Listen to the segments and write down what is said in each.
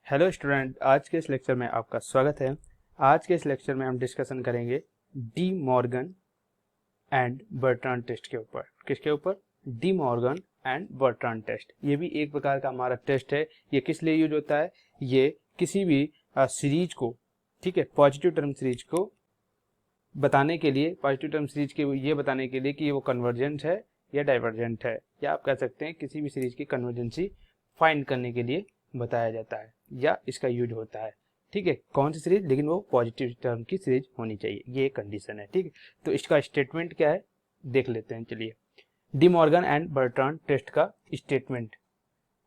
Hello student, आज के इस लेक्चर में आपका स्वागत है। आज के इस लेक्चर में हम डिस्कशन करेंगे De Morgan and Bertrand test के ऊपर। किसके ऊपर? De Morgan and Bertrand test. ये भी एक प्रकार का हमारा टेस्ट है। ये किस लिए यूज होता है? ये किसी भी सीरीज को, ठीक है, पॉजिटिव टर्म सीरीज को बताने के लिए, पॉजिटिव टर्म सीरीज के ये बताने के लिए कि वो कन्वर्जेंट है या डाइवर्जेंट है, या आप कह सकते हैं किसी भी सीरीज की कन्वर्जेंसी फाइंड करने के लिए बताया जाता है या इसका यूज होता है। ठीक है, कौन सी सीरीज? लेकिन वो पॉजिटिव टर्म की सीरीज होनी चाहिए, ये एक कंडीशन है। ठीक है, तो इसका स्टेटमेंट क्या है देख लेते हैं। चलिए, De Morgan and Bertrand test का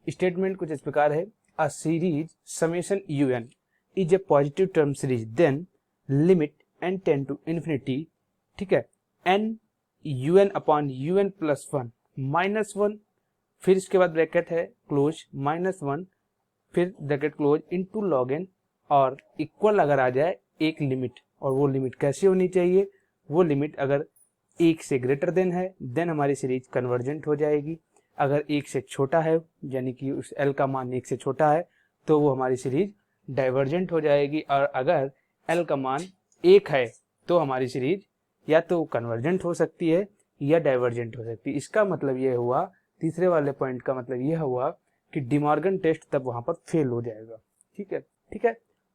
स्टेटमेंट कुछ इस प्रकार है। A series summation un is a positive term series, then limit n tend to infinity, ठीक है, n un upon un plus 1 minus 1, फिर इसके बाद ब्रैकेट है क्लोज माइनस 1, फिर bracket close into log n, और इक्वल अगर आ जाए एक लिमिट। और वो लिमिट कैसी होनी चाहिए? वो लिमिट अगर 1 से ग्रेटर देन है देन हमारी सीरीज कन्वर्जेंट हो जाएगी। अगर 1 से छोटा है, यानी कि उस एल का मान 1 से छोटा है, तो वो हमारी सीरीज डाइवर्जेंट हो जाएगी। और अगर एल का मान 1 है तो हमारी सीरीज या तो कन्वर्जेंट हो सकती है या डाइवर्जेंट हो सकती है। इसका मतलब ये हुआ, तीसरे वाले पॉइंट का मतलब यह हुआ कि डी मॉर्गन टेस्ट तब वहां पर फेल हो जाएगा। ठीक है, ठीक है।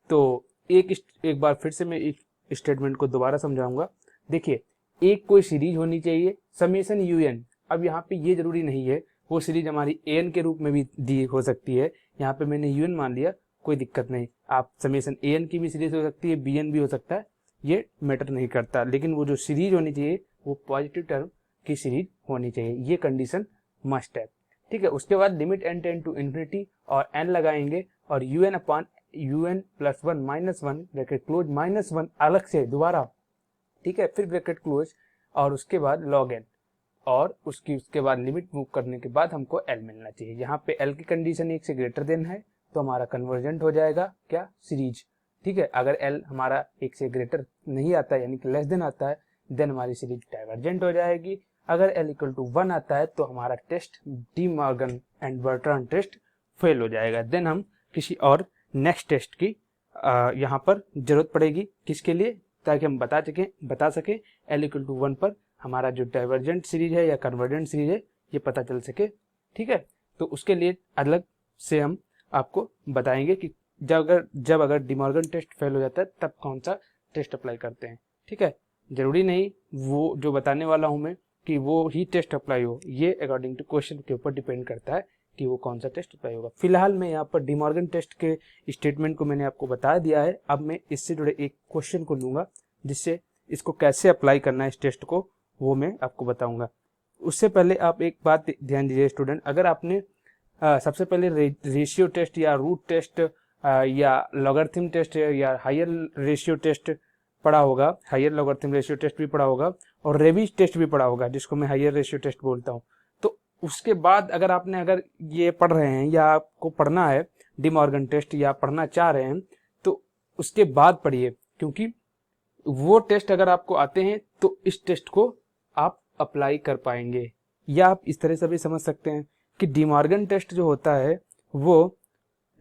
तो एक बार फिर से मैं इस स्टेटमेंट को दोबारा समझाऊंगा। देखिए, एक कोई सीरीज होनी चाहिए समेशन un। अब यहाँ पे ये जरूरी नहीं है, वो सीरीज हमारी an के रूप में भी दी हो सकती है। यहाँ पे मैंने un मान लिया, कोई दिक्कत नहीं। आप समेशन an की भी सीरीज हो सकती है, bn भी हो सकता है, ये मैटर नहीं करता। लेकिन वो जो सीरीज होनी चाहिए वो पॉजिटिव टर्म की सीरीज होनी चाहिए, ये कंडीशन मस्ट है। ठीक है, उसके बाद limit n tend to infinity और n लगाएंगे और un upon un plus 1 minus 1 bracket close minus 1 अलग से दोबारा, ठीक है, फिर ब्रैकेट क्लोज और उसके बाद log n, और उसके बाद लिमिट मूव करने के बाद हमको l मिलना चाहिए। यहाँ पे l की कंडीशन 1 से ग्रेटर देन है तो हमारा कन्वर्जेंट हो जाएगा क्या? सीरीज। ठीक है, अगर l हमारा 1 से ग्रेटर नहीं आता है यानी कि लेस देन आता है, देन हमारी सीरीज डाइवर्जेंट हो जाएगी। अगर l इक्वल टू 1 आता है तो हमारा test De Morgan and Bertrand test fail हो जाएगा। देन हम किसी और नेक्स्ट टेस्ट की यहाँ पर जरूरत पड़ेगी। किसके लिए? ताकि हम बता सके l इक्वल टू 1 पर हमारा जो डाइवर्जेंट सीरीज है या कन्वर्जेंट सीरीज है ये पता चल सके। ठीक है, तो उसके लिए अलग से हम आपको बताएंगे कि जब अगर डी मॉर्गन टेस्ट फेल हो जाता है तब कौन सा टेस्ट अप्लाई करते हैं। ठीक है, जरूरी नहीं वो जो बताने वाला हूं मैं कि वो ही टेस्ट अप्लाई हो, ये अकॉर्डिंग टू क्वेश्चन के ऊपर डिपेंड करता है कि वो कौन सा टेस्ट अप्लाई होगा। फिलहाल मैं यहाँ पर डी मॉर्गन टेस्ट के स्टेटमेंट को मैंने आपको बता दिया है। अब मैं इससे जुड़े एक क्वेश्चन को लूंगा जिससे इसको कैसे अप्लाई करना है इस टेस्ट को, वो मैं आपको बताऊंगा। उससे पहले आप एक बात ध्यान दीजिए स्टूडेंट, अगर आपने सबसे पहले रेशियो टेस्ट या रूट टेस्ट या लॉगरिथम टेस्ट या हायर रेशियो टेस्ट पढ़ा होगा, हायर लॉगरिथम रेशियो टेस्ट भी पढ़ा होगा और रेविज टेस्ट भी पढ़ा होगा, जिसको मैं हायर रेशियो टेस्ट बोलता हूँ। तो उसके बाद अगर ये पढ़ रहे हैं या आपको पढ़ना है डी मॉर्गन टेस्ट या पढ़ना चाह रहे हैं तो उसके बाद पढ़िए, क्योंकि वो टेस्ट अगर आपको आते हैं तो इस टेस्ट को आप अप्लाई कर पाएंगे। या आप इस तरह से भी समझ सकते हैं कि डी मॉर्गन टेस्ट जो होता है वो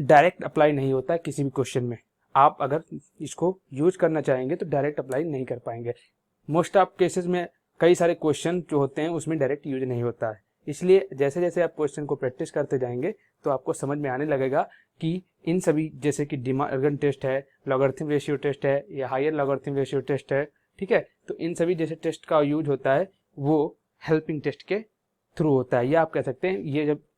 डायरेक्ट अप्लाई नहीं होता है किसी भी क्वेश्चन में। आप अगर इसको यूज करना चाहेंगे तो डायरेक्ट अप्लाई नहीं कर पाएंगे। मोस्ट ऑफ केसेस में कई सारे क्वेश्चन जो होते हैं उसमें डायरेक्ट यूज नहीं होता है। इसलिए जैसे जैसे आप क्वेश्चन को प्रैक्टिस करते जाएंगे तो आपको समझ में आने लगेगा कि इन सभी, जैसे कि डी मॉर्गन टेस्ट है, लॉगरिथम रेशियो टेस्ट है या हायर लॉगरिथम रेशियो टेस्ट है, ठीक है, तो इन सभी जैसे टेस्ट का यूज होता है वो हेल्पिंग टेस्ट के थ्रू होता है। या आप कह सकते हैं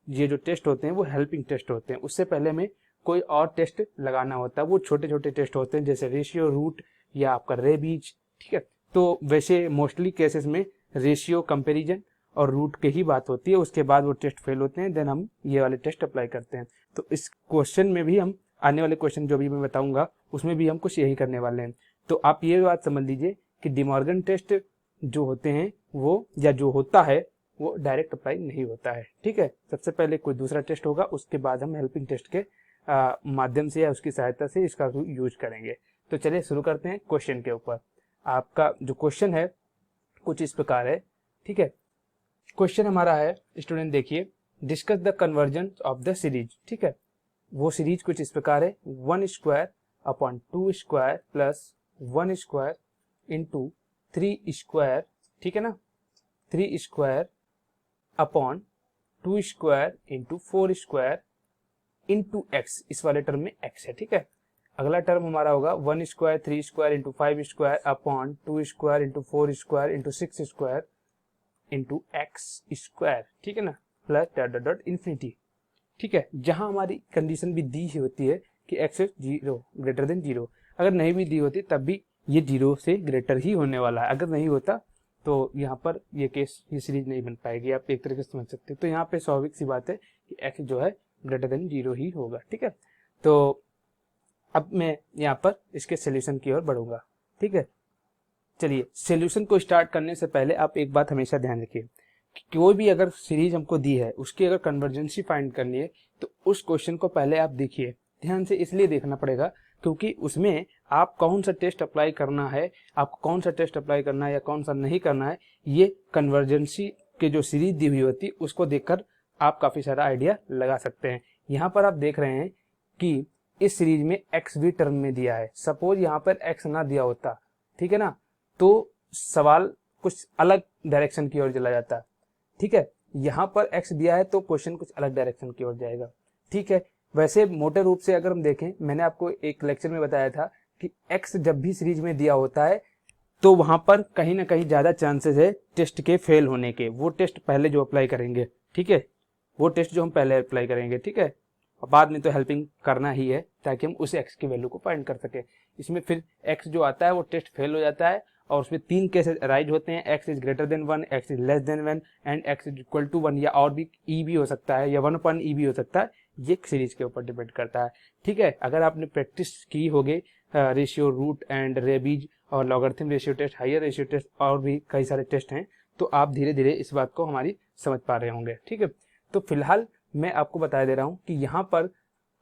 ये जो टेस्ट होते हैं वो हेल्पिंग टेस्ट होते हैं। उससे पहले में कोई और टेस्ट लगाना होता है, वो छोटे छोटे टेस्ट होते हैं जैसे रेशियो, रूट या आपका रेबीज। ठीक है, तो वैसे मोस्टली केसेस में रेशियो, कंपैरिजन और रूट की ही बात होती है। उसके बाद वो टेस्ट फेल होते हैं, देन हम ये वाले टेस्ट अप्लाई करते हैं। तो इस क्वेश्चन में भी हम, आने वाले क्वेश्चन जो भी मैं बताऊंगा उसमें भी हम कुछ यही करने वाले हैं। तो आप ये बात समझ लीजिए कि डी मॉर्गन टेस्ट जो होते हैं वो, या जो होता है वो डायरेक्ट अप्लाई नहीं होता है। ठीक है, सबसे पहले कोई दूसरा टेस्ट होगा, उसके बाद हम हेल्पिंग टेस्ट के माध्यम से या उसकी सहायता से इसका यूज करेंगे। तो चलिए शुरू करते हैं क्वेश्चन के ऊपर। आपका जो क्वेश्चन है कुछ इस प्रकार है। ठीक है, क्वेश्चन हमारा है, स्टूडेंट देखिए, discuss the conversion of the series. ठीक है, वो सीरीज कुछ इस प्रकार है, 1 square upon 2 square plus 1 square into 3 square, ठीक है ना, 3 square upon 2 square into 4 square into x, इस वाले टर्म में एक्स है, ठीक है। अगला टर्म हमारा होगा 1 square 3 square into 5 square upon 2 square into 4 square into 6 square into x square, ठीक है ना, plus dot dot dot infinity, ठीक है। जहां हमारी कंडीशन भी दी होती है कि एक्स इज 0 ग्रेटर देन 0, अगर नहीं भी दी होती तब भी ये 0 से ग्रेटर ही होने वाला है। अगर नहीं होता तो यहाँ पर ये केस, ये सीरीज नहीं बन पाएगी, आप एक तरीके से समझ सकते हैं। तो यहाँ पे स्वाभाविक सी बात है कि एक्स जो है ग्रेटर देन 0 ही होगा, ठीक है। तो अब मैं यहाँ पर इसके सोल्यूशन की ओर बढ़ूंगा, ठीक है। चलिए, सोल्यूशन को स्टार्ट करने से पहले आप एक बात हमेशा ध्यान रखिए कि कोई भी अगर सीरीज हमको दी है, उसकी अगर कन्वर्जेंसी फाइंड करनी है तो उस क्वेश्चन को पहले आप देखिए ध्यान से। इसलिए देखना पड़ेगा क्योंकि उसमें आप कौन सा टेस्ट अप्लाई करना है, आपको कौन सा टेस्ट अप्लाई करना है या कौन सा नहीं करना है, ये कन्वर्जेंसी के जो सीरीज दी हुई होती है उसको देखकर आप काफी सारा आइडिया लगा सकते हैं। यहाँ पर आप देख रहे हैं कि इस सीरीज में एक्स भी टर्म में दिया है। सपोज यहाँ पर एक्स ना दिया होता, ठीक है ना, तो सवाल कुछ अलग डायरेक्शन की ओर चला जाता, ठीक है। यहाँ पर एक्स दिया है तो क्वेश्चन कुछ अलग डायरेक्शन की ओर जाएगा, ठीक है। वैसे मोटे रूप से अगर हम देखें, मैंने आपको एक लेक्चर में बताया था कि एक्स जब भी सीरीज में दिया होता है तो वहां पर कहीं ना कहीं ज्यादा चांसेस है टेस्ट के फेल होने के। वो टेस्ट पहले जो अप्लाई करेंगे, ठीक है, वो टेस्ट जो हम पहले अप्लाई करेंगे, ठीक है, और बाद में तो हेल्पिंग करना ही है ताकि हम उस एक्स की वैल्यू को फाइंड कर सके। इसमें फिर एक्स जो आता है वो टेस्ट फेल हो जाता है और उसमें 3 केसेस अराइज होते हैं, x is greater than 1, x is less than 1 and x is equal to 1, या और भी ई भी हो सकता है या 1/e भी हो सकता है। ये सीरीज के ऊपर डिपेंड करता है, ठीक है। अगर आपने प्रैक्टिस की होगी रेशियो, रूट एंड रेबीज और logarithm ratio test, higher ratio test और भी कई सारे टेस्ट हैं, तो आप धीरे धीरे इस बात को हमारी समझ पा रहे होंगे, ठीक है। तो फिलहाल मैं आपको बता दे रहा हूं कि यहाँ पर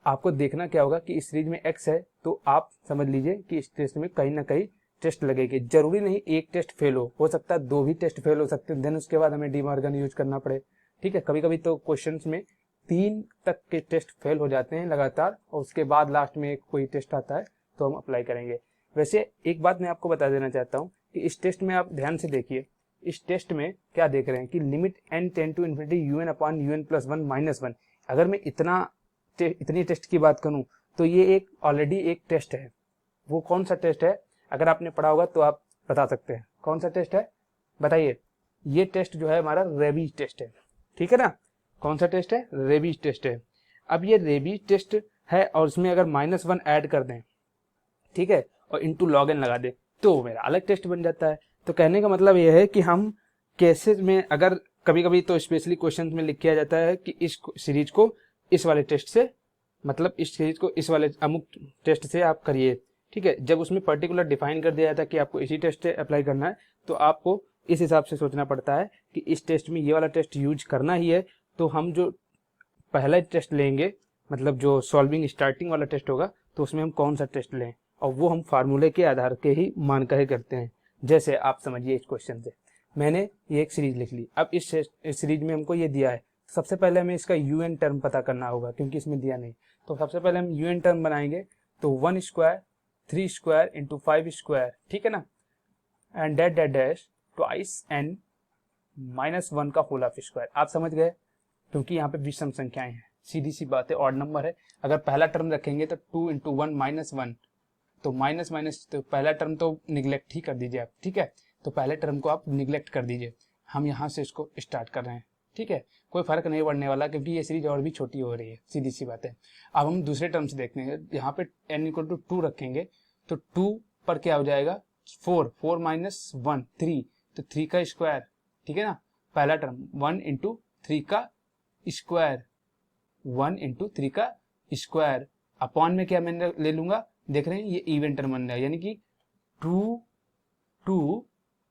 आपको देखना क्या होगा कि इस सीरीज में एक्स है तो आप समझ लीजिए कि इस टेस्ट में कहीं ना कहीं टेस्ट लगेगी। जरूरी नहीं एक टेस्ट फेल हो सकता है 2 भी टेस्ट फेल हो सकते हैं, देन उसके बाद हमें डीमॉर्गन यूज करना पड़े, ठीक है। कभी कभी तो क्वेश्चंस में 3 तक के टेस्ट फेल हो जाते हैं लगातार और उसके बाद लास्ट में एक कोई टेस्ट आता है तो हम अप्लाई करेंगे। वैसे एक बात मैं आपको बता देना चाहता हूँ कि इस टेस्ट में आप ध्यान से देखिए, इस टेस्ट में क्या देख रहे हैं कि limit n tend to infinity un upon un plus 1 minus 1। अगर मैं इतनी टेस्ट की बात करूं तो ये एक ऑलरेडी एक टेस्ट है। वो कौन सा टेस्ट है, अगर आपने पढ़ा होगा तो आप बता सकते हैं कौन सा टेस्ट है, बताइए। ये टेस्ट जो है हमारा रेबीज टेस्ट है, ठीक है ना। कौन सा टेस्ट है, रेबीज टेस्ट है। अब ये रेबीज टेस्ट है और उसमें अगर -1 ऐड कर दें, ठीक है, और इंटू लॉग एन लगा दे तो मेरा अलग टेस्ट बन जाता है। तो कहने का मतलब यह है कि हम केसेस में अगर कभी कभी तो स्पेशली क्वेश्चन में लिख किया जाता है कि इस सीरीज को इस वाले टेस्ट से, मतलब इस सीरीज को इस वाले अमुक टेस्ट से आप करिए, ठीक है। जब उसमें पर्टिकुलर डिफाइन कर दिया जाता है कि आपको इसी टेस्ट से अप्लाई करना है तो आपको इस हिसाब से सोचना पड़ता है कि इस टेस्ट में ये वाला टेस्ट यूज करना ही है। तो हम जो पहला टेस्ट लेंगे, मतलब जो सॉल्विंग स्टार्टिंग वाला टेस्ट होगा, तो उसमें हम कौन सा टेस्ट लें और वो हम फार्मूले के आधार के ही मान कर करते हैं। जैसे आप समझिए इस क्वेश्चन से मैंने ये एक सीरीज लिख ली। अब इस सीरीज में हमको ये दिया है, सबसे पहले हमें इसका un टर्म पता करना होगा क्योंकि इसमें दिया नहीं। तो सबसे पहले हम un टर्म बनाएंगे, तो 1 स्क्वायर 3 स्क्वायर इंटू 5 स्क्वायर, ठीक है ना, and dot dot dash twice n minus 1 का होल ऑफ स्क्वायर। आप समझ गए, क्योंकि यहाँ पे विषम संख्याएं हैं, सीधी सी बात है, ऑड नंबर है। अगर पहला टर्म रखेंगे तो 2 इंटू 1 माइनस 1, तो माइनस माइनस तो पहला टर्म तो निगलेक्ट ही कर दीजिए आप, ठीक है। तो पहले टर्म को आप निगलेक्ट कर दीजिए, हम यहाँ से इसको स्टार्ट कर रहे हैं, ठीक है। कोई फर्क नहीं पड़ने वाला क्योंकि ये सीरीज और भी छोटी हो रही है, सीधी सी बात है। अब हम दूसरे टर्म से देखते हैं, यहाँ पे n इक्वल टू 2 रखेंगे तो 2 पर क्या हो जाएगा 4 माइनस 1 3, तो 3 का स्क्वायर, ठीक है ना। पहला टर्म 1 इंटू 3 का स्क्वायर, 1 इंटू 3 का स्क्वायर अपॉन में क्या मैं ले लूंगा, देख रहे हैं ये इवन टर्म बन रहा है, यानी कि 2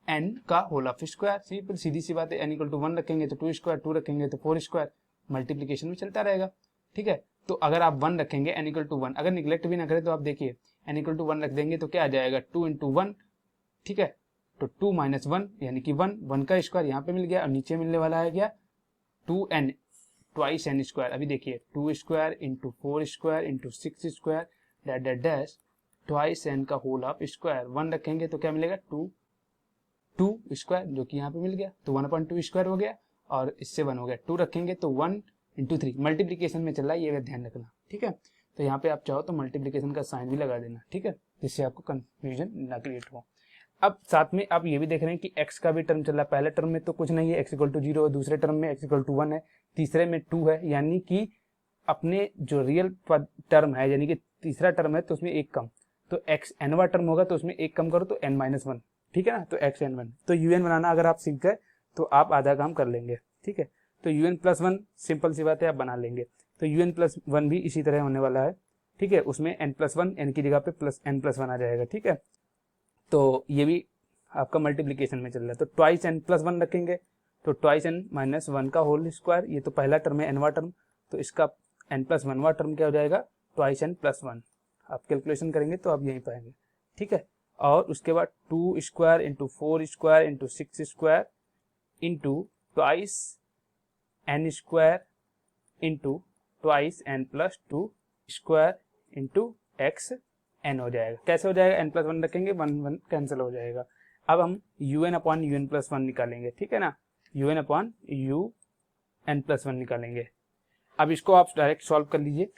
n का होल ऑफ स्क्वायर। सिंपल सीधी सी बात है, n इक्वल टू 1 रखेंगे तो 2 स्क्वायर, 2 रखेंगे तो 4 स्क्वायर, मल्टीप्लीकेशन में चलता रहेगा, ठीक है। तो अगर आप 1 रखेंगे n इक्वल टू 1, अगर निगलेक्ट भी ना करें तो आप देखिए n इक्वल टू 1 रख देंगे तो क्या आ जाएगा 2 इंटू 1, ठीक है। तो 2 माइनस 1 यानी कि 1 का स्क्वायर यहाँ पे मिल गया और नीचे मिलने वाला है क्या 2n ट्वाइस एन स्क्वायर, अभी देखिए 2 square into 4 square into 6 square dot dot dash twice n का होल ऑफ स्क्वायर। 1 रखेंगे तो क्या मिलेगा 2 स्क्वायर, जो कि यहाँ पे मिल गया, तो 1/2 स्क्वायर हो गया और इससे 1 हो गया। 2 रखेंगे तो 1 इंटू 3, मल्टीप्लीकेशन में चल रहा है, ये ध्यान रखना, ठीक है। तो यहाँ पे आप चाहो तो मल्टीप्लीकेशन का साइन भी लगा देना, ठीक है, जिससे आपको कंफ्यूजन ना क्रिएट हो। अब साथ में आप ये भी देख रहे हैं कि x का भी टर्म चल रहा है। पहले टर्म में तो कुछ नहीं है, x = 0 है, दूसरे टर्म में x = 1 है, तीसरे में 2 है, यानी कि अपने जो रियल टर्म है, यानी कि तीसरा टर्म है तो उसमें एक कम, तो x nवा टर्म होगा तो उसमें एक कम करो तो n-1, ठीक है ना। तो x n1, तो un बनाना अगर आप सीख गए तो आप आधा काम कर लेंगे, ठीक है। तो un+1 सिंपल सी बात है, आप बना लेंगे। तो un+1 भी इसी तरह होने वाला है, ठीक है। उसमें n+1, n की जगह पे n+1 आ जाएगा, ठीक है। तो ये भी आपका मल्टीप्लीकेशन में चल रहा है। तो ट्वाइस n+1 रखेंगे तो ट्वाइस n-1 का होल स्क्वायर, ये तो पहला टर्म है nवा टर्म, तो इसका n+1वां टर्म क्या हो जाएगा ट्वाइस n+1। आप कैलकुलेशन करेंगे तो आप यहीं पाएंगे, ठीक है। और उसके बाद 2 square into 4 square into 6 square into twice n square into twice n+2 square into x n हो जाएगा। कैसे हो जाएगा, n+1 रखेंगे, 1 कैंसिल हो जाएगा। अब हम un/un+1 निकालेंगे, ठीक है ना, un/un+1 निकालेंगे। अब इसको आप डायरेक्ट सॉल्व कर लीजिए,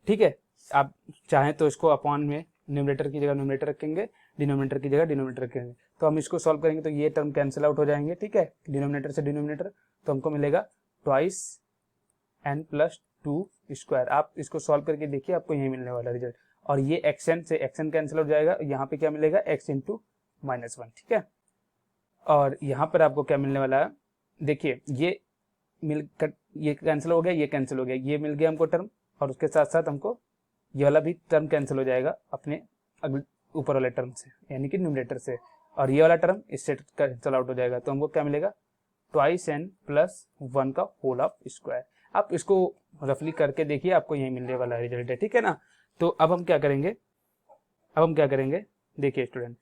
ठीक है। आप चाहें तो इसको अपॉन में न्यूमरेटर की जगह न्यूमरेटर रखेंगे, डिनोमिनेटर की जगह डिनोमिनेटर रखेंगे। तो हम इसको सॉल्व करेंगे तो ये टर्म कैंसिल आउट हो जाएंगे, ठीक है, डिनोमिनेटर से डिनोमिनेटर, तो हमको मिलेगा ट्वाइस n+2 स्क्वायर। आप इसको सॉल्व करके देखिए, आपको यही मिलने वाला रिजल्ट। और ये xn से xn कैंसिल हो जाएगा, यहाँ पे क्या मिलेगा x × -1, ठीक है। और यहाँ पर आपको क्या मिलने वाला है, देखिए ये मिलकर ये कैंसिल हो गया, ये कैंसिल हो गया, ये मिल गया हमको टर्म, और उसके साथ साथ हमको ये वाला भी टर्म कैंसिल हो जाएगा अपने अगले ऊपर वाले टर्म से, यानी कि न्यूमरेटर से, और ये वाला टर्म इससे कैंसिल आउट हो जाएगा। तो हमको क्या मिलेगा ट्वाइस n+1 का होल ऑफ स्क्वायर। आप इसको रफली करके देखिए, आपको यही मिलने वाला रिजल्ट है, ठीक है ना। तो अब हम क्या करेंगे, देखिए स्टूडेंट,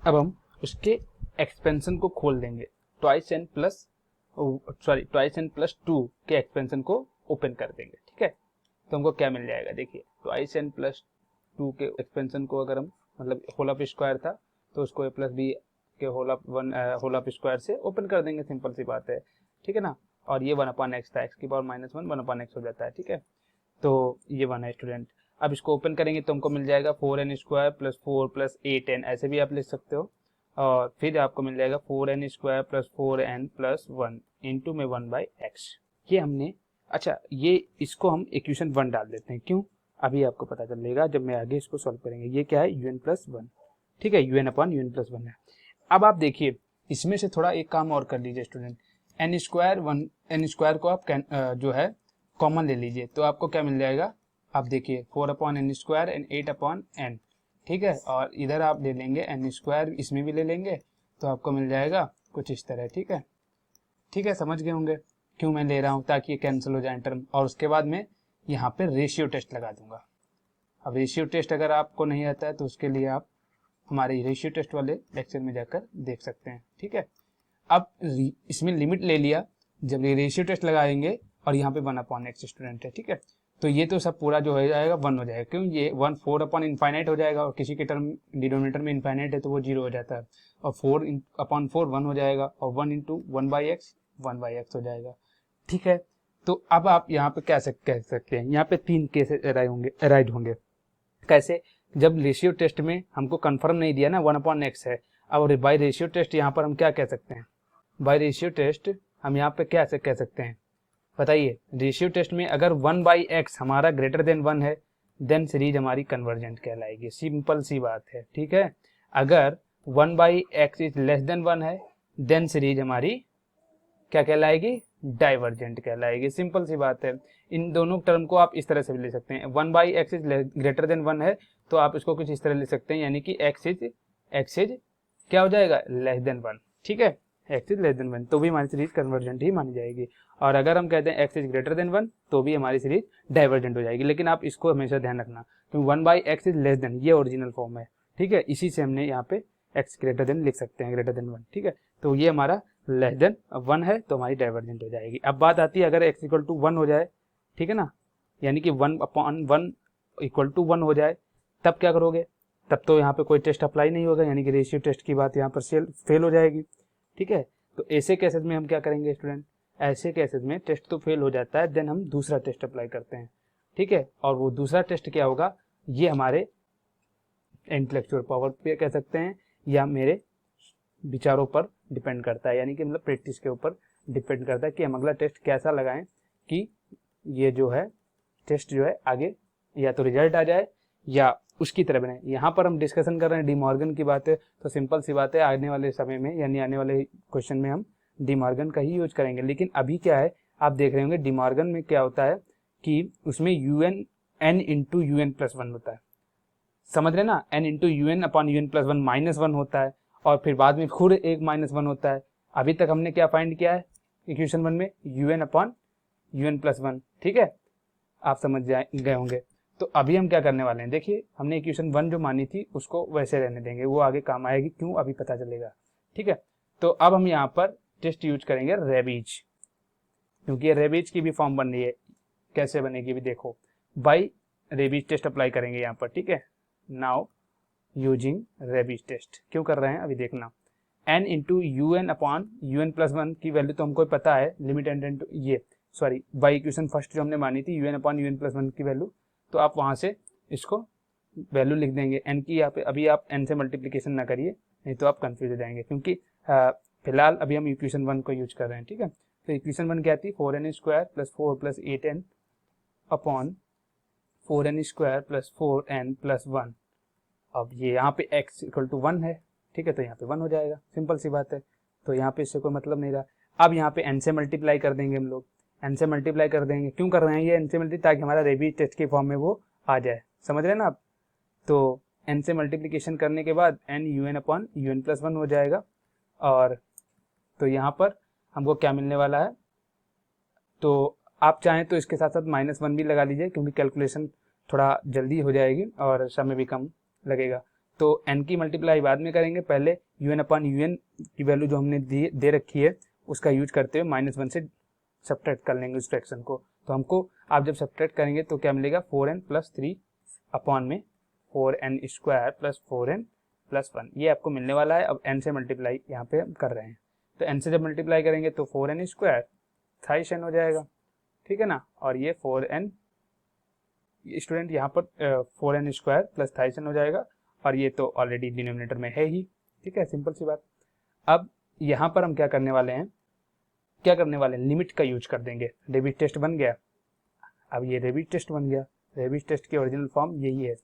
अब हम उसके एक्सपेंशन को खोल देंगे, ट्वाइस n+2 के एक्सपेंशन को ओपन कर देंगे, ठीक है। तो हमको क्या मिल जाएगा, देखिए ट्वाइस n+2 के एक्सपेंशन को अगर हम मतलब होल ऑफ स्क्वायर था तो उसको a+b के होल ऑफ स्क्वायर से ओपन कर देंगे, सिंपल सी बात है, ठीक है ना। और ये 1/x था, x की पावर -1 1/x हो जाता है, ठीक है। तो ये 1 है स्टूडेंट। अब इसको ओपन करेंगे तो हमको मिल जाएगा 4n² + 4 + 8n, ऐसे भी आप लिख सकते हो। और फिर आपको मिल जाएगा 4n² + 4n + 1 इंटू में 1/x। ये हमने, अच्छा ये इसको हम इक्वेशन 1 डाल देते हैं, क्यों, अभी आपको पता चलेगा जब मैं आगे इसको सॉल्व करेंगे। ये क्या है un+1, ठीक है, un/un+1 है। अब आप देखिए इसमें से थोड़ा एक काम और कर लीजिए स्टूडेंट, n² को आप जो है कॉमन ले लीजिए, तो आपको क्या मिल जाएगा, आप देखिए 4/n² एंड 8/n, ठीक है। और इधर आप ले लेंगे n², इसमें भी ले लेंगे, तो आपको मिल जाएगा कुछ इस तरह, ठीक है, समझ गए होंगे क्यों मैं ले रहा हूँ, ताकि ये कैंसिल हो जाए टर्म। और उसके बाद में यहाँ पे रेशियो टेस्ट लगा दूंगा। अब रेशियो टेस्ट अगर आपको नहीं आता है तो उसके लिए आप हमारे रेशियो टेस्ट वाले लेक्चर में जाकर देख सकते हैं, ठीक है। अब इसमें लिमिट ले लिया, जब ये रेशियो टेस्ट लगाएंगे और यहाँ पे 1/x स्टूडेंट है, ठीक है। तो ये तो सब पूरा जो हो जाएगा 1 हो जाएगा, क्यों, ये 1 4/∞ हो जाएगा, और किसी के टर्म डिनोमिनेटर में इनफाइनाइट है तो वो 0 हो जाता है, और 4/4 1 हो जाएगा, और 1 × 1/x 1/x हो जाएगा, ठीक है। तो अब आप यहाँ पे क्या कह सकते हैं, यहाँ पे 3 केस राइट होंगे। कैसे, जब रेशियो टेस्ट में हमको कंफर्म नहीं दिया ना 1/x है, अब बाय रेशियो टेस्ट यहाँ पर हम क्या कह सकते हैं, बाय रेशियो टेस्ट हम यहाँ पे क्या कह सकते हैं बताइए। रेशियो टेस्ट में अगर 1/x हमारा ग्रेटर देन 1 है, देन सीरीज हमारी कन्वर्जेंट कहलाएगी, सिंपल सी बात है, ठीक है। अगर 1/x इज लेस देन 1 है, देन सीरीज हमारी क्या कहलाएगी, डाइवर्जेंट कहलाएगी, सिंपल सी बात है। इन दोनों टर्म को आप इस तरह से भी ले सकते हैं, 1/x इज ग्रेटर देन 1 है तो आप इसको कुछ इस तरह ले सकते हैं, यानी कि x इज क्या हो जाएगा, लेस देन 1, ठीक है, x इज लेस देन 1, तो भी हमारी सीरीज कन्वर्जेंट ही मानी जाएगी। और अगर हम कहते हैं x इज ग्रेटर देन 1 तो भी हमारी सीरीज डाइवर्जेंट हो जाएगी। लेकिन आप इसको हमेशा ध्यान रखना, क्योंकि 1/x इज लेस देन ये ओरिजिनल फॉर्म है, ठीक है, इसी से हमने यहाँ पे x ग्रेटर देन लिख सकते हैं, ग्रेटर देन 1, ठीक है। तो ये हमारा लेस देन 1 है तो हमारी डाइवर्जेंट हो जाएगी। अब बात आती है अगर x इक्वल टू 1 हो जाए, ठीक है ना, यानी कि 1/1 इक्वल टू 1 हो जाए, तब क्या करोगे, तब तो यहाँ पे कोई टेस्ट अप्लाई नहीं होगा, यानी कि रेशियो टेस्ट की बात यहाँ पर फेल हो जाएगी। ठीक है, तो ऐसे केसेस में हम क्या करेंगे स्टूडेंट, ऐसे केसेस में टेस्ट तो फेल हो जाता है, देन हम दूसरा टेस्ट अप्लाई करते हैं। ठीक है, और वो दूसरा टेस्ट क्या होगा, ये हमारे इंटेलेक्चुअल पावर पे कह सकते हैं या मेरे विचारों पर डिपेंड करता है, यानी कि मतलब प्रैक्टिस के ऊपर डिपेंड करता है कि हम अगला टेस्ट कैसा लगाएं कि ये जो है टेस्ट जो है आगे या तो रिजल्ट आ जाए या उसकी तरह बने। यहाँ पर हम डिस्कशन कर रहे हैं डी मॉर्गन की बात है, तो सिंपल सी बात है आने वाले समय में यानी आने वाले क्वेश्चन में हम डी मॉर्गन का ही यूज करेंगे। लेकिन अभी क्या है, आप देख रहे होंगे डी मॉर्गन में क्या होता है कि उसमें UN n into UN plus 1 होता है, समझ रहे ना, n into UN upon UN plus 1 -1 होता है, और फिर बाद में खुद एक -1 होता है। अभी तक हमने क्या फाइंड किया है इक्वेशन 1 में, UN अपॉन UN प्लस 1, ठीक है, आप समझ गए होंगे। तो अभी हम क्या करने वाले हैं, देखिए हमने इक्वेशन 1 जो मानी थी उसको वैसे रहने देंगे, वो आगे काम आएगी, क्यों अभी पता चलेगा। ठीक है, तो अब हम यहाँ पर टेस्ट यूज करेंगे रेबीज, क्योंकि ये रेबीज की भी फॉर्म बन रही है। कैसे बनेगी भी देखो, बाई रेबीज टेस्ट अप्लाई करेंगे यहाँ पर। ठीक है, नाउ यूजिंग रेबीज टेस्ट क्यों कर रहे हैं अभी देखना, n into UN upon UN plus 1 की वैल्यू तो हमको पता है, लिमिट n टू ये सॉरी बाई इक्वेशन फर्स्ट जो हमने मानी थी UN अपॉन UN प्लस 1 की वैल्यू, तो आप वहां से इसको वैल्यू लिख देंगे n की। यहाँ पे अभी आप n से मल्टीप्लीकेशन ना करिए, नहीं तो आप कंफ्यूज हो जाएंगे, क्योंकि फिलहाल अभी हम इक्वेशन 1 को यूज कर रहे हैं। ठीक है, तो इक्वेशन 1 क्या थी, 4n square plus 4 plus 8n upon 4n square plus 4n plus 1। अब ये यहाँ पे x इक्वल टू 1 है, ठीक है, तो यहाँ पे 1 हो जाएगा, सिंपल सी बात है, तो यहाँ पे इससे कोई मतलब नहीं रहा। अब यहाँ पे n से मल्टीप्लाई कर देंगे हम लोग, n से मल्टीप्लाई कर देंगे, क्यों कर रहे हैं ये n से मल्टीप्लाई, ताकि हमारा रेबीज टेस्ट के फॉर्म में वो आ जाए, समझ रहे हैं ना आप। तो n से मल्टीप्लीकेशन करने के बाद n UN upon UN plus 1 हो जाएगा, और तो यहाँ पर हमको क्या मिलने वाला है, तो आप चाहें तो इसके साथ साथ -1 भी लगा लीजिए, क्योंकि कैलकुलेशन थोड़ा जल्दी हो जाएगी और समय भी कम लगेगा। तो n की मल्टीप्लाई बाद में करेंगे, पहले UN अपॉन UN की वैल्यू जो हमने दे रखी है उसका यूज करते हुए -1 से सब्ट्रैक्ट कर लेंगे उस फ्रैक्शन को। तो हमको आप जब सब्ट्रैक्ट करेंगे तो क्या मिलेगा, 4n प्लस 3 अपॉन में 4n square plus 4n plus 1, ये आपको मिलने वाला है। अब n से मल्टीप्लाई यहाँ पे हम कर रहे हैं, तो n से जब मल्टीप्लाई करेंगे तो 4n स्क्वायर 28n हो जाएगा, ठीक है ना, और ये 4n स्टूडेंट यहाँ पर 4n स्क्वायर प्लस 28n हो जाएगा, और ये तो ऑलरेडी डिनोमिनेटर में है ही। ठीक है, सिंपल सी बात। अब यहाँ पर हम क्या करने वाले हैं, लिमिट का यूज कर देंगे। रेबीज टेस्ट बन गया, अब ये रेबीज टेस्ट बन गया, रेबीज टेस्ट की ओरिजिनल फॉर्म यही है,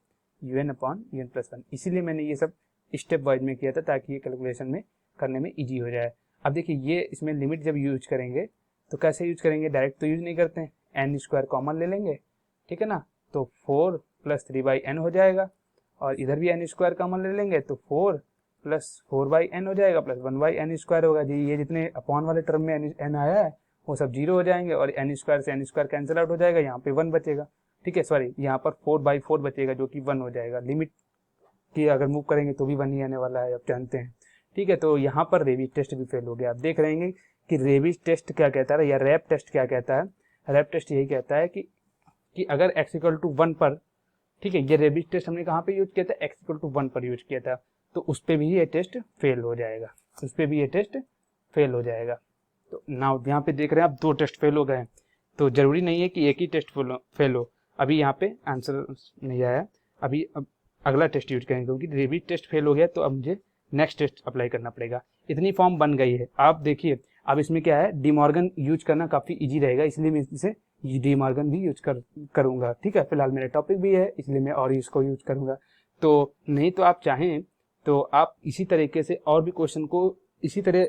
UN अपॉन UN प्लस 1, इसीलिए मैंने ये सब स्टेप वाइज में किया था ताकि ये कैलकुलेशन में करने में ईजी हो जाए। अब देखिए ये इसमें लिमिट जब यूज करेंगे तो कैसे यूज करेंगे, डायरेक्ट तो यूज नहीं करते हैं, n स्क्वायर कॉमन ले लेंगे, ठीक है ना, तो 4 प्लस 3/n हो जाएगा, और इधर भी n स्क्वायर कॉमन ले लेंगे तो 4 प्लस 4/n हो जाएगा प्लस 1/n स्क्वायर होगा जी। ये जितने अपॉन वाले टर्म में n आया है वो सब 0 हो जाएंगे, और n स्क्वायर से n स्क्वायर कैंसिल आउट हो जाएगा, यहाँ पे 1 बचेगा। ठीक है, सॉरी यहाँ पर 4/4 बचेगा जो कि 1 हो जाएगा। लिमिट की अगर मूव करेंगे तो भी 1 ही आने वाला है, आप जानते हैं। ठीक है, तो यहाँ पर रेबीज टेस्ट भी फेल हो गया। आप देख रहे हैं कि रेबीज टेस्ट क्या कहता है या रैप टेस्ट क्या कहता है, रैप टेस्ट यही कहता है कि अगर x इक्वल टू 1 पर, ठीक है, ये रेबीज टेस्ट हमने कहाँ पे यूज किया था, x इक्वल टू 1 पर यूज किया था, तो उस पर भी ये टेस्ट फेल हो जाएगा, उस पर भी ये टेस्ट फेल हो जाएगा। तो नाउ यहाँ पे देख रहे हैं आप 2 टेस्ट फेल हो गए, तो जरूरी नहीं है कि एक ही टेस्ट फेल हो। अभी यहाँ पे आंसर नहीं आया, अभी अब अगला टेस्ट यूज करेंगे, क्योंकि रेबीज टेस्ट फेल हो गया तो अब मुझे नेक्स्ट टेस्ट अप्लाई करना पड़ेगा। इतनी फॉर्म बन गई है, आप देखिए अब इसमें क्या है, डी मॉर्गन यूज करना काफ़ी इजी रहेगा, इसलिए मैं इसे डी मॉर्गन भी यूज करूँगा। ठीक है, फिलहाल मेरा टॉपिक भी है इसलिए मैं और इसको यूज करूँगा। तो नहीं तो आप चाहें तो आप इसी तरीके से और भी क्वेश्चन को इसी तरह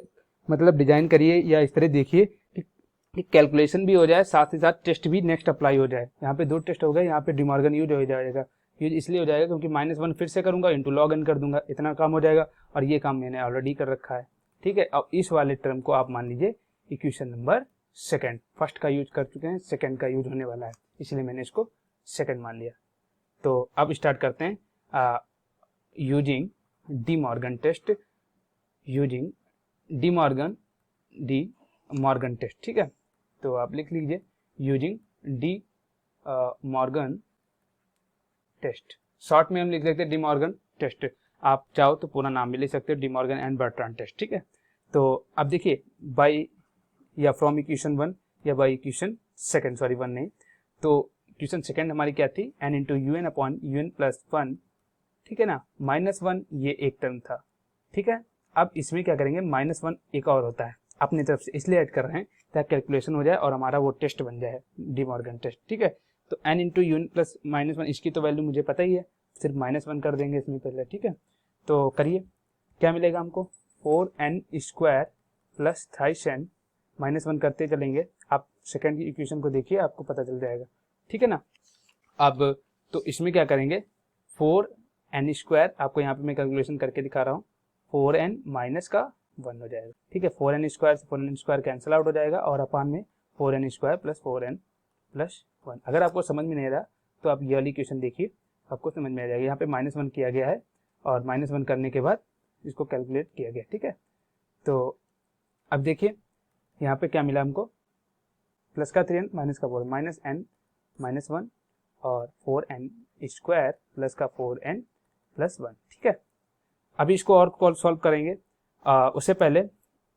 मतलब डिजाइन करिए या इस तरह देखिए कि कैलकुलेशन भी हो जाए, साथ ही साथ टेस्ट भी नेक्स्ट अप्लाई हो जाए। यहाँ पे 2 टेस्ट हो गए, यहाँ पे डी मॉर्गन यूज हो जाएगा, यूज इसलिए हो जाएगा क्योंकि -1 फिर से करूंगा, इंटू लॉग n कर दूंगा, इतना काम हो जाएगा, और ये काम मैंने ऑलरेडी कर रखा है। ठीक है, अब इस वाले टर्म को आप मान लीजिए इक्वेशन नंबर 2, फर्स्ट का यूज कर चुके हैं, सेकंड का यूज होने वाला है, इसलिए मैंने इसको सेकंड मान लिया। तो अब स्टार्ट करते हैं using De Morgan test, using De Morgan test, ठीक है। तो आप लिख लीजिए using De Morgan test, short में हम लिख सकते हैं डी मॉर्गन टेस्ट, आप चाहो तो पूरा नाम भी ले सकते हो, De Morgan and Bertrand test, ठीक है। तो अब देखिए बाई या फ्रॉम इक्वेशन 1 या बाई इक्वेशन सेकंड, सॉरी 1 नहीं, तो इक्वेशन सेकंड हमारी क्या थी, n into u n upon u n plus 1, ठीक है ना, -1 ये एक टर्म था, ठीक है। अब इसमें क्या करेंगे, -1 एक और होता है अपनी तरफ से, इसलिए ऐड कर रहे हैं ताकि कैलकुलेशन हो जाए और हमारा वो टेस्ट बन जाए डी मॉर्गन टेस्ट, ठीक है। तो n into u n plus -1, इसकी तो वैल्यू मुझे पता ही है, सिर्फ -1 कर देंगे इसमें पहले, ठीक है। तो करिए, क्या मिलेगा हमको, 4n स्क्वायर प्लस 3n, -1 करते चलेंगे, आप सेकंड की इक्वेशन को देखिए आपको पता चल जाएगा, ठीक है ना। अब तो इसमें क्या करेंगे, 4n स्क्वायर, आपको यहाँ पे मैं कैलकुलेशन करके दिखा रहा हूँ, 4n माइनस का 1 हो जाएगा, ठीक है। 4n स्क्वायर से 4n स्क्वायर कैंसिल आउट हो जाएगा और अपान में 4n square plus 4n plus 1। अगर आपको समझ में नहीं रहा तो आप ये वाली इक्वेशन देखिए, आपको समझ में आ जाएगा। यहाँ पे -1 किया गया है और -1 करने के बाद इसको कैलकुलेट किया गया, ठीक है। तो अब देखिए यहाँ पे क्या मिला हमको, प्लस का 3n माइनस का 4, -n -1 और 4n स्क्वायर प्लस का 4n प्लस 1, ठीक है। अभी इसको और सॉल्व करेंगे, उससे पहले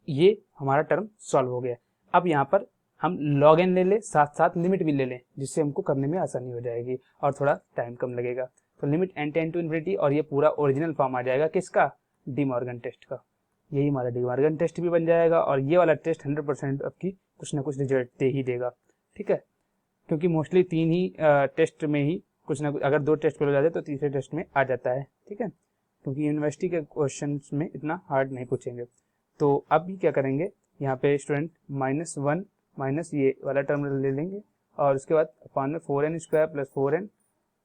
ये हमारा टर्म सॉल्व हो गया। अब यहाँ पर हम log n ले लें, साथ साथ लिमिट भी ले लें, जिससे हमको करने में आसानी हो जाएगी और थोड़ा टाइम कम लगेगा। तो limit n tend to infinity, और ये पूरा ओरिजिनल फॉर्म आ जाएगा किसका, डी मॉर्गन टेस्ट का। यही हमारा डी मॉर्गन टेस्ट भी बन जाएगा और ये वाला टेस्ट 100% आपकी कुछ ना कुछ रिजल्ट दे ही देगा, ठीक है। क्योंकि मोस्टली 3 ही टेस्ट में ही कुछ ना कुछ, अगर 2 टेस्ट फेल हो जाते तो तीसरे टेस्ट में आ जाता है, ठीक है। क्योंकि यूनिवर्सिटी के क्वेश्चंस में इतना हार्ड नहीं पूछेंगे। तो अब भी क्या करेंगे, यहाँ पे स्टूडेंट -1 माइनस ये वाला टर्म ले लेंगे और उसके बाद अपान में 4n square plus 4n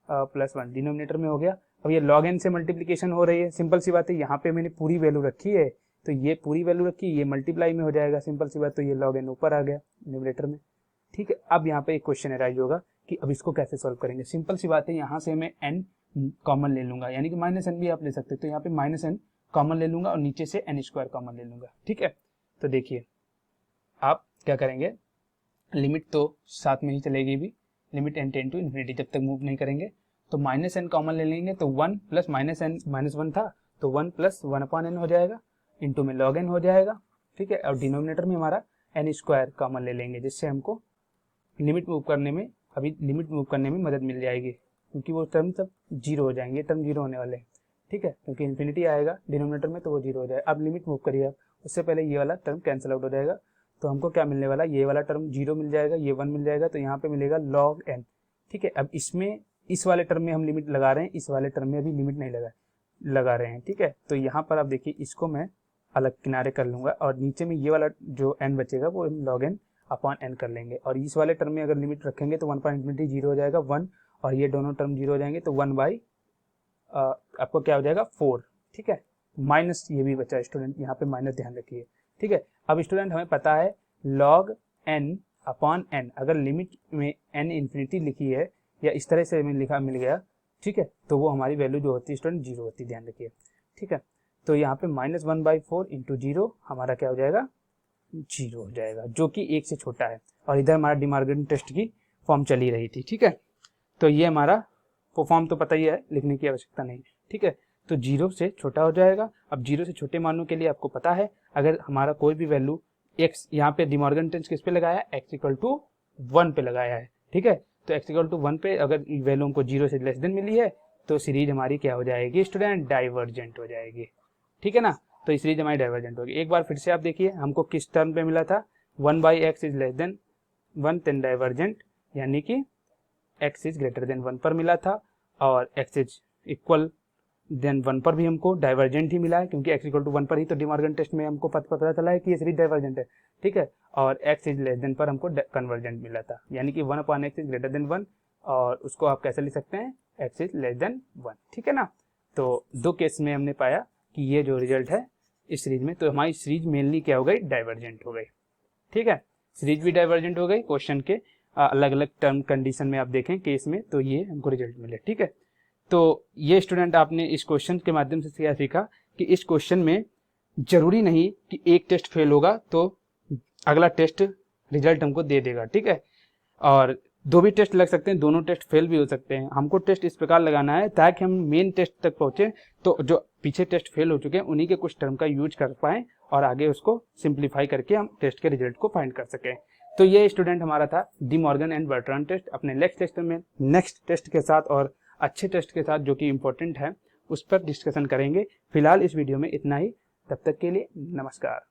plus 1 denominator में हो गया। अब ये log n से मल्टीप्लीकेशन हो रही है, सिंपल सी बात है, यहाँ पे मैंने पूरी वैल्यू रखी है तो ये पूरी वैल्यू रखी, ये मल्टीप्लाई में हो जाएगा, सिंपल सी बात। तो ये log n ऊपर आ गया डिनोमिनेटर में, ठीक है। अब यहाँ पे एक क्वेश्चन अराइज होगा कि अब इसको कैसे सॉल्व करेंगे। सिंपल सी बात है, यहाँ से मैं n कॉमन ले लूंगा, यानी कि -n भी आप ले सकते हो, तो यहाँ पे -n कॉमन ले लूंगा और नीचे से n स्क्वायर कॉमन ले लूंगा, ठीक है। तो देखिए आप क्या करेंगे, लिमिट तो साथ में ही चलेगी भी, limit n tend to infinity जब तक मूव नहीं करेंगे। तो -n कॉमन ले लेंगे, तो 1 प्लस -n -1 था तो 1 प्लस 1 अपॉन n हो जाएगा, इंटू में log n हो जाएगा, ठीक है। और डिनोमिनेटर में हमारा n स्क्वायर कॉमन ले लेंगे, जिससे हमको लिमिट मूव करने में, अभी लिमिट मूव करने में मदद मिल जाएगी, क्योंकि वो टर्म सब जीरो हो जाएंगे, टर्म जीरो होने वाले हैं, ठीक है। क्योंकि इन्फिनिटी आएगा डिनोमिनेटर में तो वो जीरो हो जाएगा। अब लिमिट मूव करिए आप, उससे पहले ये वाला टर्म कैंसिल आउट हो जाएगा, तो हमको क्या मिलने वाला, ये वाला टर्म 0 मिल जाएगा, ये 1 मिल जाएगा, तो यहाँ पे मिलेगा log n, ठीक है। अब इसमें इस वाले टर्म में हम लिमिट लगा रहे हैं, इस वाले टर्म में अभी लिमिट नहीं लगा रहे हैं, ठीक है। तो यहाँ पर आप देखिए, इसको मैं अलग किनारे कर लूंगा और नीचे में ये वाला जो n बचेगा वो log n अपॉन n कर लेंगे, और इस वाले टर्म में अगर लिमिट रखेंगे तो 1.infinity 0 हो जाएगा 1, और ये दोनों टर्म 0 हो जाएंगे, तो 1 बाई आपको क्या हो जाएगा 4, ठीक है। माइनस ये भी बचा स्टूडेंट, यहाँ पे माइनस ध्यान रखिए, ठीक है। अब स्टूडेंट हमें पता है log n अपॉन n, अगर लिमिट में n इन्फिनिटी लिखी है या इस तरह से मिल गया, ठीक है, तो वो हमारी वैल्यू जो होती है स्टूडेंट 0 होती है, ध्यान रखिए, ठीक है। तो यहाँ पे -1/4 इंटू 0 हमारा क्या हो जाएगा, 0 हो जाएगा, जो कि 1 से छोटा है, और इधर हमारा डी मॉर्गन टेस्ट की फॉर्म चली रही थी, ठीक है। तो ये हमारा फॉर्म तो पता ही है, लिखने की आवश्यकता नहीं, ठीक है। तो 0 से छोटा हो जाएगा। अब 0 से छोटे मानों के लिए आपको पता है, अगर हमारा कोई भी वैल्यू x, यहाँ पे डी मॉर्गन टेस्ट किस पे लगाया है, x इक्वल टू 1 पे लगाया है, ठीक है। तो x इक्वल टू 1 पे अगर वैल्यू हमको 0 से लेस देन मिली है तो सीरीज हमारी क्या हो जाएगी स्टूडेंट, डाइवर्जेंट हो जाएगी, ठीक है ना। तो इस सीरीज हमारी डाइवर्जेंट होगी। एक बार फिर से आप देखिए, हमको किस टर्म पे मिला था, 1/x is less than 1 then divergent, यानी कि x इज ग्रेटर देन 1 पर मिला था, और x इज इक्वल देन 1 पर भी हमको डाइवर्जेंट ही मिला है, क्योंकि x इक्वल टू 1 पर ही तो डी मॉर्गन टेस्ट में हमको पता चला है कि ये सीरीज डाइवर्जेंट है, ठीक है। और x इज लेस देन पर हमको कन्वर्जेंट मिला था, यानी कि 1/x इज ग्रेटर देन 1, और उसको आप कैसे लिख सकते हैं, x इज लेस देन 1, ठीक है ना। तो दो केस में हमने पाया कि ये जो रिजल्ट है इस सीरीज में, तो हमारी सीरीज मेनली क्या हो गई, डाइवर्जेंट हो गई, ठीक है। सीरीज भी डाइवर्जेंट हो गई, क्वेश्चन के अलग अलग टर्म कंडीशन में आप देखें केस में, तो ये हमको रिजल्ट मिले, ठीक है। तो ये स्टूडेंट आपने इस क्वेश्चन के माध्यम से क्या सीखा कि इस क्वेश्चन में जरूरी नहीं कि एक टेस्ट फेल होगा तो अगला टेस्ट रिजल्ट हमको दे देगा, ठीक है। और दो भी टेस्ट लग सकते हैं, दोनों टेस्ट फेल भी हो सकते हैं। हमको टेस्ट इस प्रकार लगाना है ताकि हम मेन टेस्ट तक पहुंचे, तो जो पीछे टेस्ट फेल हो चुके हैं उन्हीं के कुछ टर्म का यूज कर पाएं और आगे उसको सिंप्लीफाई करके हम टेस्ट के रिजल्ट को फाइंड कर सकें। तो ये स्टूडेंट हमारा था De Morgan and Bertrand test. अपने नेक्स्ट टेस्ट के साथ और अच्छे टेस्ट के साथ जो कि इंपॉर्टेंट है उस पर डिस्कशन करेंगे। फिलहाल इस वीडियो में इतना ही, तब तक के लिए नमस्कार।